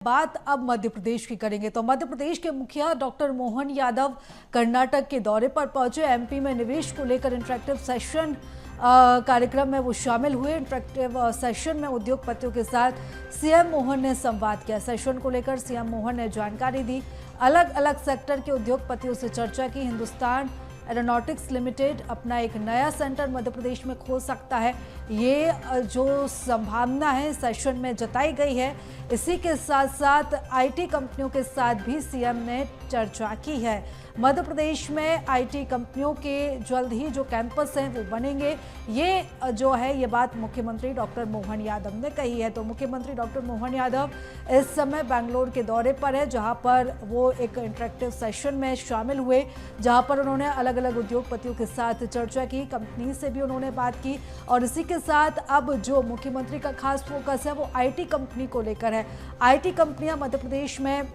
बात अब मध्य प्रदेश की करेंगे तो मध्य प्रदेश के मुखिया डॉक्टर मोहन यादव कर्नाटक के दौरे पर पहुंचे। एमपी में निवेश को लेकर इंटरेक्टिव सेशन कार्यक्रम में वो शामिल हुए। इंटरेक्टिव सेशन में उद्योगपतियों के साथ सीएम मोहन ने संवाद किया। सेशन को लेकर सीएम मोहन ने जानकारी दी, अलग अलग सेक्टर के उद्योगपतियों से चर्चा की। हिंदुस्तान एरोनॉटिक्स लिमिटेड अपना एक नया सेंटर मध्य प्रदेश में खोल सकता है, ये जो संभावना है सेशन में जताई गई है। इसी के साथ साथ आईटी कंपनियों के साथ भी सीएम ने चर्चा की है। मध्य प्रदेश में आईटी कंपनियों के जल्द ही जो कैंपस हैं वो बनेंगे, ये जो है ये बात मुख्यमंत्री डॉक्टर मोहन यादव ने कही है। तो मुख्यमंत्री डॉक्टर मोहन यादव इस समय बेंगलोर के दौरे पर है, जहां पर वो एक इंटरेक्टिव सेशन में शामिल हुए, जहां पर उन्होंने अलग अलग उद्योगपतियों के साथ चर्चा की, कंपनी से भी उन्होंने बात की। और इसी के साथ अब जो मुख्यमंत्री का खास फोकस है वो आईटी कंपनी को लेकर है। आईटी कंपनियां मध्य प्रदेश में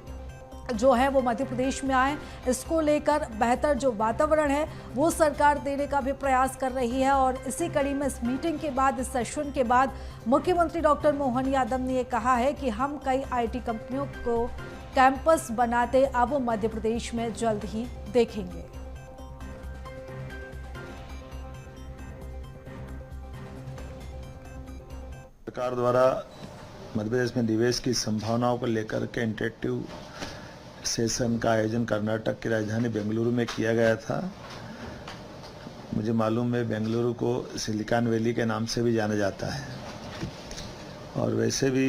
जो है वो मध्य प्रदेश में आए, इसको लेकर बेहतर जो वातावरण है वो सरकार देने का भी प्रयास कर रही है। और इसी कड़ी में इस मीटिंग के बाद, इस सेशन के बाद मुख्यमंत्री डॉक्टर मोहन यादव ने ये कहा है कि हम कई आईटी कंपनियों को कैंपस बनाते अब मध्य प्रदेश में जल्द ही देखेंगे। सरकार द्वारा मध्य प्रदेश में निवेश की संभावनाओं को लेकर के इंटरेक्टिव सेशन का आयोजन कर्नाटक की राजधानी बेंगलुरु में किया गया था। मुझे मालूम है बेंगलुरु को सिलिकॉन वैली के नाम से भी जाना जाता है, और वैसे भी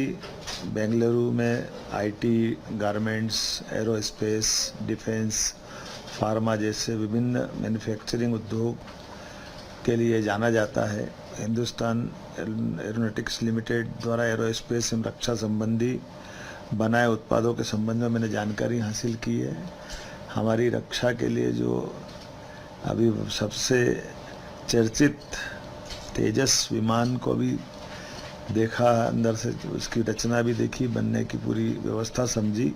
बेंगलुरु में IT, garments, aerospace, defence, pharma जैसे विभिन्न मैन्युफैक्चरिंग उद्योग के लिए जाना जाता है। हिंदुस्तान एरोनॉटिक्स लिमिटेड द्वारा एरोस्पेस एवं रक्षा संबंधी बनाए उत्पादों के संबंध में मैंने जानकारी हासिल की है। हमारी रक्षा के लिए जो अभी सबसे चर्चित तेजस विमान को भी देखा, अंदर से उसकी रचना भी देखी, बनने की पूरी व्यवस्था समझी।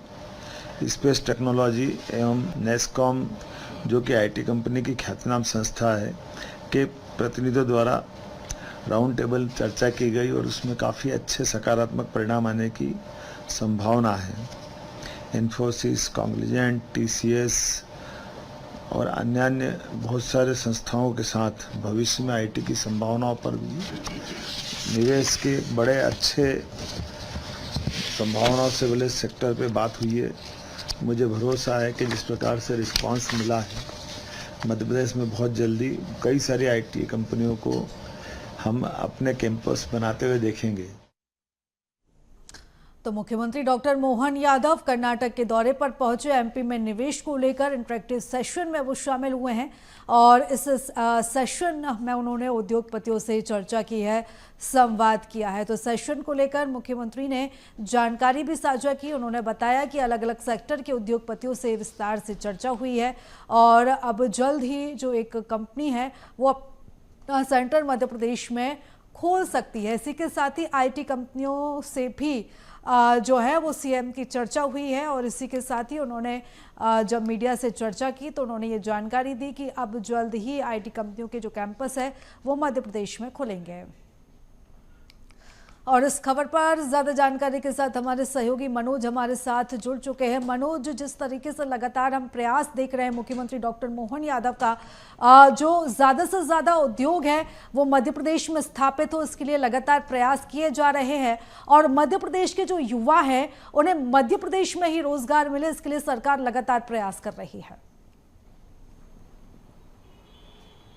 स्पेस टेक्नोलॉजी एवं नेस्कॉम जो कि आईटी कंपनी की ख्यातनाम संस्था है के प्रतिनिधियों द्वारा राउंड टेबल चर्चा की गई, और उसमें काफ़ी अच्छे सकारात्मक परिणाम आने की संभावना है। इन्फोसिस, कॉग्निजेंट, टीसीएस और अन्य बहुत सारे संस्थाओं के साथ भविष्य में आईटी की संभावनाओं पर भी निवेश के बड़े अच्छे संभावनाओं से वाले सेक्टर पे बात हुई है। मुझे भरोसा है कि जिस प्रकार से रिस्पांस मिला है, मध्य प्रदेश में बहुत जल्दी कई सारी आईटी कंपनियों को हम अपने कैंपस बनाते हुए देखेंगे। तो मुख्यमंत्री डॉक्टर मोहन यादव कर्नाटक के दौरे पर पहुंचे। एमपी में निवेश को लेकर इंटरेक्टिव सेशन में वो शामिल हुए हैं, और इस सेशन में उन्होंने उद्योगपतियों से चर्चा की है, संवाद किया है। तो सेशन को लेकर मुख्यमंत्री ने जानकारी भी साझा की। उन्होंने बताया कि अलग अलग सेक्टर के उद्योगपतियों से विस्तार से चर्चा हुई है, और अब जल्द ही जो एक कंपनी है वो सेंटर मध्य प्रदेश में खोल सकती है। इसी के साथ ही आईटी कंपनियों से भी जो है वो सीएम की चर्चा हुई है। और इसी के साथ ही उन्होंने जब मीडिया से चर्चा की तो उन्होंने ये जानकारी दी कि अब जल्द ही आईटी कंपनियों के जो कैंपस है वो मध्य प्रदेश में खुलेंगे। और इस खबर पर ज्यादा जानकारी के साथ हमारे सहयोगी मनोज हमारे साथ जुड़ चुके हैं। मनोज, जिस तरीके से लगातार हम प्रयास देख रहे हैं मुख्यमंत्री डॉक्टर मोहन यादव का, जो ज्यादा से ज्यादा उद्योग है वो मध्य प्रदेश में स्थापित हो, इसके लिए लगातार प्रयास किए जा रहे हैं, और मध्य प्रदेश के जो युवा हैं उन्हें मध्य प्रदेश में ही रोजगार मिले, इसके लिए सरकार लगातार प्रयास कर रही है।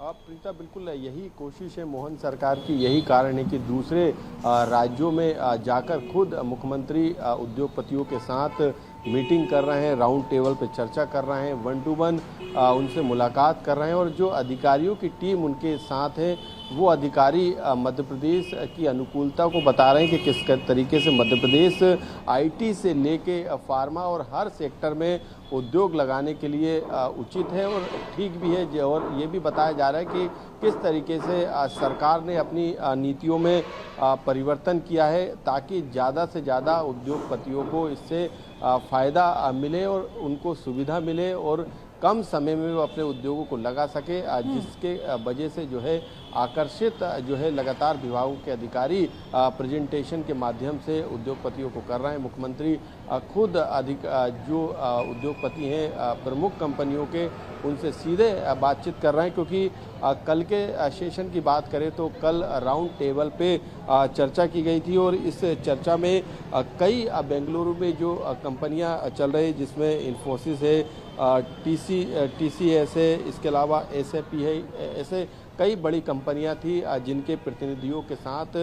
प्रीता, बिल्कुल यही कोशिश है मोहन सरकार की। यही कारण है कि दूसरे राज्यों में जाकर खुद मुख्यमंत्री उद्योगपतियों के साथ मीटिंग कर रहे हैं, राउंड टेबल पर चर्चा कर रहे हैं, 1 to 1 उनसे मुलाकात कर रहे हैं, और जो अधिकारियों की टीम उनके साथ है वो अधिकारी मध्य प्रदेश की अनुकूलता को बता रहे हैं कि किस तरीके से मध्य प्रदेश आईटी से लेके फार्मा और हर सेक्टर में उद्योग लगाने के लिए उचित है और ठीक भी है। और ये भी बताया जा रहा है कि किस तरीके से सरकार ने अपनी नीतियों में परिवर्तन किया है ताकि ज़्यादा से ज़्यादा उद्योगपतियों को इससे फ़ायदा मिले और उनको सुविधा मिले और कम समय में वो अपने उद्योगों को लगा सके, जिसके वजह से जो है आकर्षित जो है लगातार विभागों के अधिकारी प्रेजेंटेशन के माध्यम से उद्योगपतियों को कर रहे हैं। मुख्यमंत्री खुद जो उद्योगपति हैं प्रमुख कंपनियों के, उनसे सीधे बातचीत कर रहे हैं, क्योंकि कल के सेशन की बात करें तो कल राउंड टेबल पे चर्चा की गई थी और इस चर्चा में कई बेंगलुरु में जो कंपनियां चल रही, जिसमें इन्फोसिस है, TCS है, इसके अलावा SAP है, ऐसे कई बड़ी कंपनियां थी जिनके प्रतिनिधियों के साथ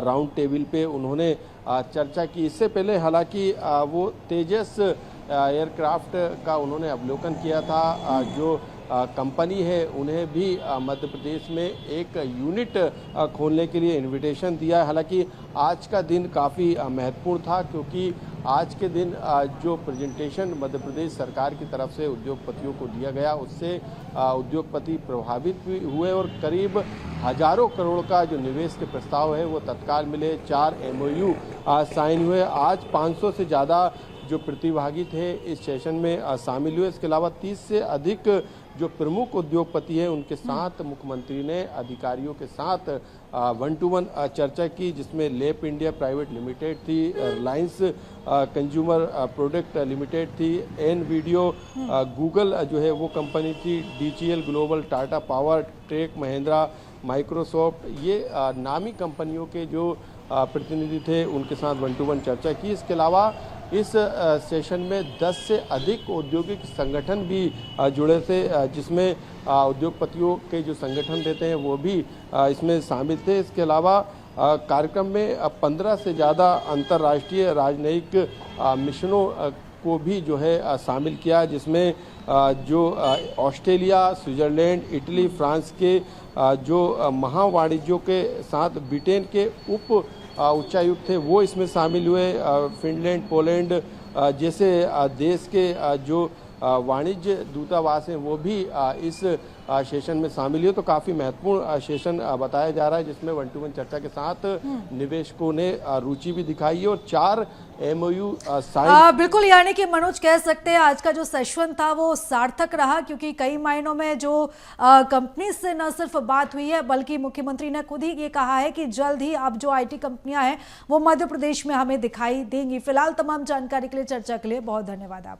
राउंड टेबल पे उन्होंने चर्चा की। इससे पहले हालांकि वो तेजस एयरक्राफ्ट का उन्होंने अवलोकन किया था। जो कंपनी है उन्हें भी मध्य प्रदेश में एक यूनिट खोलने के लिए इनविटेशन दिया है। हालांकि आज का दिन काफ़ी महत्वपूर्ण था, क्योंकि आज के दिन जो प्रेजेंटेशन मध्य प्रदेश सरकार की तरफ से उद्योगपतियों को दिया गया, उससे उद्योगपति प्रभावित भी हुए और करीब हजारों करोड़ का जो निवेश के प्रस्ताव है वो तत्काल मिले। 4 MOU साइन हुए। आज 500 से ज़्यादा जो प्रतिभागी थे इस सेशन में शामिल हुए। इसके अलावा 30 से अधिक जो प्रमुख उद्योगपति हैं उनके साथ मुख्यमंत्री ने अधिकारियों के साथ 1-to-1 चर्चा की, जिसमें लेप इंडिया प्राइवेट लिमिटेड थी, रिलायंस कंज्यूमर प्रोडक्ट लिमिटेड थी, NVIDIA, गूगल जो है वो कंपनी थी, DGL Global, Tata Power, Tech Mahindra, Microsoft, ये नामी कंपनियों के जो प्रतिनिधि थे उनके साथ 1-to-1 चर्चा की। इसके अलावा इस सेशन में 10 से अधिक औद्योगिक संगठन भी जुड़े थे, जिसमें उद्योगपतियों के जो संगठन रहते हैं वो भी इसमें शामिल थे। इसके अलावा कार्यक्रम में 15 से ज़्यादा अंतर्राष्ट्रीय राजनयिक मिशनों को भी जो है शामिल किया, जिसमें जो ऑस्ट्रेलिया, स्विट्जरलैंड, इटली, फ्रांस के जो महावाणिज्यों के साथ ब्रिटेन के उप उच्चायुक्त थे वो इसमें शामिल हुए। फिनलैंड, पोलैंड जैसे देश के जो वाणिज्य दूतावास हैं वो भी इस सेशन में शामिल हुए। तो काफ़ी महत्वपूर्ण सेशन बताया जा रहा है, जिसमें 1-to-1 चर्चा के साथ निवेशकों ने रुचि भी दिखाई है और 4 MOU साइन। बिल्कुल, यानी कि मनोज कह सकते हैं आज का जो सेशन था वो सार्थक रहा, क्योंकि कई मायनों में जो कंपनी से न सिर्फ बात हुई है बल्कि मुख्यमंत्री ने खुद ही ये कहा है कि जल्द ही अब जो IT कंपनियां हैं वो मध्य प्रदेश में हमें दिखाई देंगी। फिलहाल तमाम जानकारी के लिए, चर्चा के लिए बहुत धन्यवाद आपका।